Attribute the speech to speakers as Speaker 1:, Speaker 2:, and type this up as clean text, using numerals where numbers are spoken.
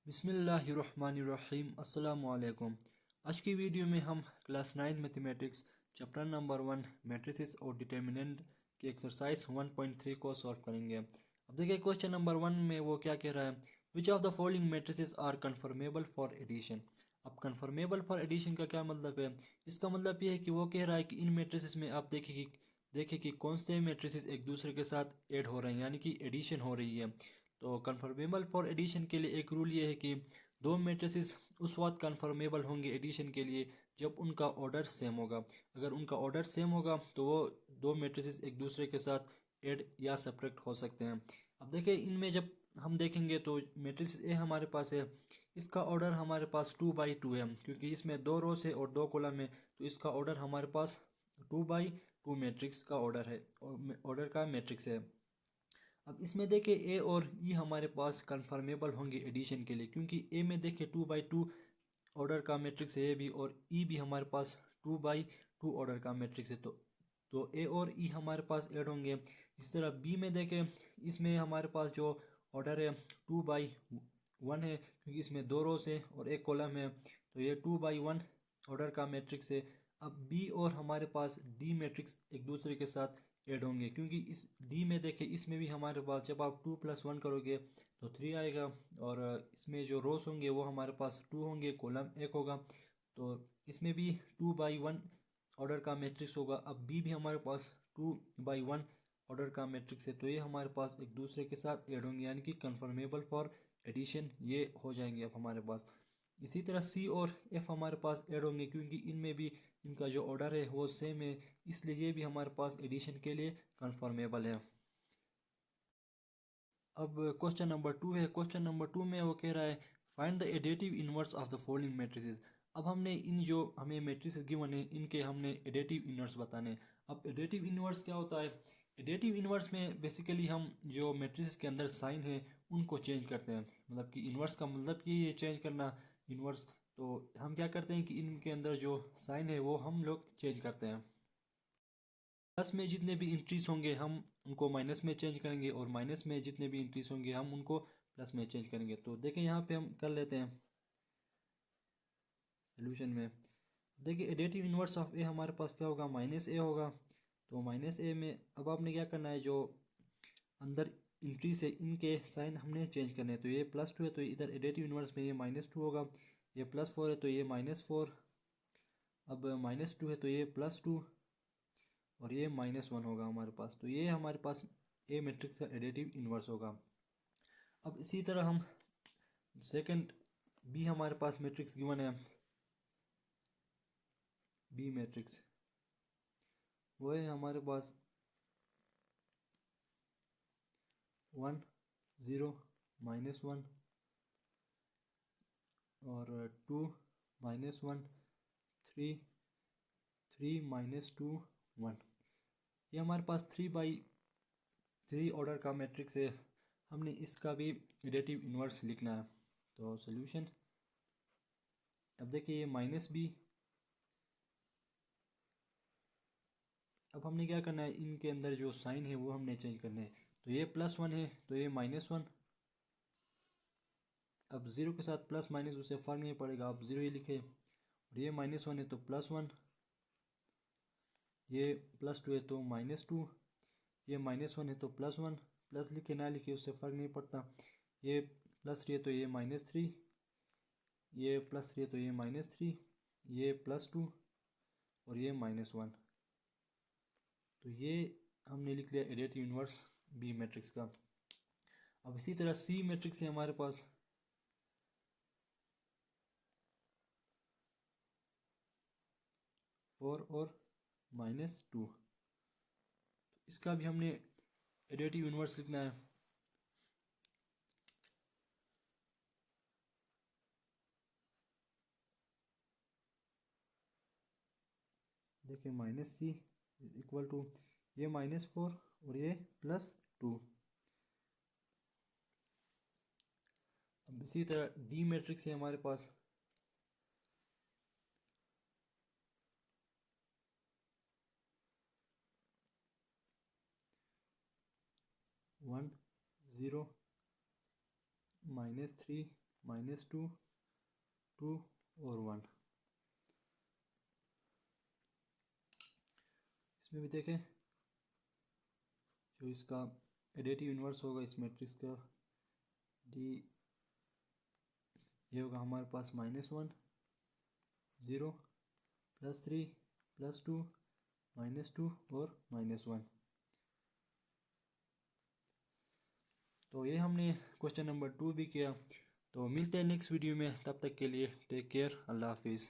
Speaker 1: बिस्मिल्लाहिर्रहमानिर्रहीम अस्सलामुअलैकुम। आज की वीडियो में हम class 9 mathematics chapter number 1 matrices और डिटर्मिनेंट की एक्सरसाइज 1.3 को सॉल्व करेंगे। अब देखिए क्वेश्चन नंबर 1 में वो क्या कह रहा है, which of the following matrices are conformable for addition. अब कन्फर्मेबल फॉर एडिशन का क्या मतलब है, इसका मतलब ये है कि वो कह रहा है कि इन मैट्रिसेस में आप देखिए कि कौन से मैट्रिसेस एक दूसरे के साथ ऐड हो रहे हैं, यानी कि एडिशन हो रही है। तो कन्फर्मेबल फॉर एडिशन के लिए एक रूल ये है कि दो मैट्रिसेस उस वक्त कन्फर्मेबल होंगे एडिशन के लिए जब उनका ऑर्डर सेम होगा। अगर उनका ऑर्डर सेम होगा तो वो दो मैट्रिसेस एक दूसरे के साथ ऐड या सब्ट्रैक्ट हो सकते हैं। अब देखिए इनमें जब हम देखेंगे तो मैट्रिक्स ए हमारे पास है, इसका ऑर्डर हमारे पास 2/2 है, क्योंकि इसमें दो रोस है और दो कॉलम है, तो इसका ऑर्डर हमारे पास 2/2 मैट्रिक्स का ऑर्डर है और ऑर्डर का मैट्रिक्स है। अब इसमें देखिए ए और ई हमारे पास कन्फर्मेबल होंगे एडिशन के लिए, क्योंकि ए में देखिए 2/2 ऑर्डर का मैट्रिक्स है भी, और ई भी हमारे पास 2/2 ऑर्डर का मैट्रिक्स है। तो ए और ई हमारे पास ऐड होंगे। इस तरह बी में देखें, इसमें हमारे पास जो ऑर्डर है 2/1 है, क्योंकि इसमें दो रोस है और एक कॉलम है, तो ये 2/1 ऑर्डर का मैट्रिक्स है। अब बी और हमारे पास डी मैट्रिक्स एक दूसरे के साथ ऐड होंगे, क्योंकि इस डी में देखें इसमें भी हमारे पास जब आप 2+1 करोगे तो 3 आएगा, और इसमें जो रोस होंगे वो हमारे पास 2 होंगे, कॉलम 1 होगा, तो इसमें भी 2/1 ऑर्डर का मैट्रिक्स होगा। अब बी भी हमारे पास 2/1 ऑर्डर का मैट्रिक्स है, तो ये हमारे पास एक दूसरे के साथ ऐड होंगे, यानी कि कन्फर्मेबल फॉर एडिशन ये हो जाएंगे अब हमारे पास। इसी तरह सी और एफ हमारे पास ऐड होंगे, क्योंकि इनमें भी इनका जो ऑर्डर है वो सेम है, इसलिए ये भी हमारे पास एडिशन के लिए कन्फर्मेबल है। अब क्वेश्चन नंबर 2 है। क्वेश्चन नंबर 2 में वो कह रहा है, find the additive inverse of the following matrices. अब हमने इन जो हमें मैट्रिसेस गिवन है इनके हमने एडेटिव इनवर्स बताने। अब एडेटिव इनवर्स क्या होता है, एडेटिव इनवर्स में बेसिकली हम जो मैट्रिसेस के अंदर साइन है उनको चेंज करते हैं। मतलब कि इनवर्स का मतलब कि ये चेंज करना इनवर्स, तो हम क्या करते हैं कि इनके अंदर जो साइन है वो हम लोग चेंज करते हैं। प्लस में जितने भी इंक्रीज होंगे हम उनको माइनस में चेंज करेंगे, और माइनस में जितने भी इंक्रीज होंगे हम उनको प्लस में चेंज करेंगे। तो देखें यहाँ पे हम कर लेते हैं सोल्यूशन में। देखिए एडेटिव इनवर्स ऑफ ए हमारे पास क्या होगा, -a होगा। तो -a में अब आपने क्या करना है, जो अंदर इंक्रीज है इनके साइन हमने चेंज करने हैं। तो ये +2 है तो इधर एडेटिव इनवर्स में ये -2 होगा, ये +4 है तो ये -4, अब -2 है तो ये +2, और ये -1 होगा हमारे पास। तो ये हमारे पास ए मैट्रिक्स का एडेटिव इन्वर्स होगा। अब इसी तरह हम सेकंड बी हमारे पास मैट्रिक्स गिवन है, बी मैट्रिक्स वो है हमारे पास 1 0 -1 और 2 -1 3 3 -2 1। ये हमारे पास 3/3 ऑर्डर का मैट्रिक्स है। हमने इसका भी एडेटिव इन्वर्स लिखना है। तो सोल्यूशन, अब देखिए ये -b, अब हमने क्या करना है, इनके अंदर जो साइन है वो हमने चेंज करना है। तो ये +1 है तो ये -1, अब 0 के साथ प्लस माइनस उसे फर्क नहीं पड़ेगा, आप 0 ही लिखे। और ये -1 है तो +1, ये +2 है तो -2, ये -1 है तो +1, प्लस लिखे ना लिखे उससे फ़र्क नहीं पड़ता। ये +3 है तो ये -3, ये +3 है तो ये -3, ये +2 और ये -1। तो ये हमने लिख लिया एडेटिव इन्वर्स बी मैट्रिक्स का। अब इसी तरह सी मैट्रिक्स है हमारे पास, 4 और -2, तो इसका भी हमने एडेटिव इन्वर्स लिखना है। देखिए -c इक्वल टू ये -4 और ये +2। अब इसी तरह डी मैट्रिक्स है हमारे पास, 1 0 -3 -2, 2 और 1। इसमें भी देखें जो इसका एडिटिव इन्वर्स होगा इस मैट्रिक्स का डी, ये होगा हमारे पास -1, 0, +3, +2, -2 और -1। तो ये हमने क्वेश्चन नंबर 2 भी किया। तो मिलते हैं नेक्स्ट वीडियो में, तब तक के लिए टेक केयर, अल्लाह हाफिज़।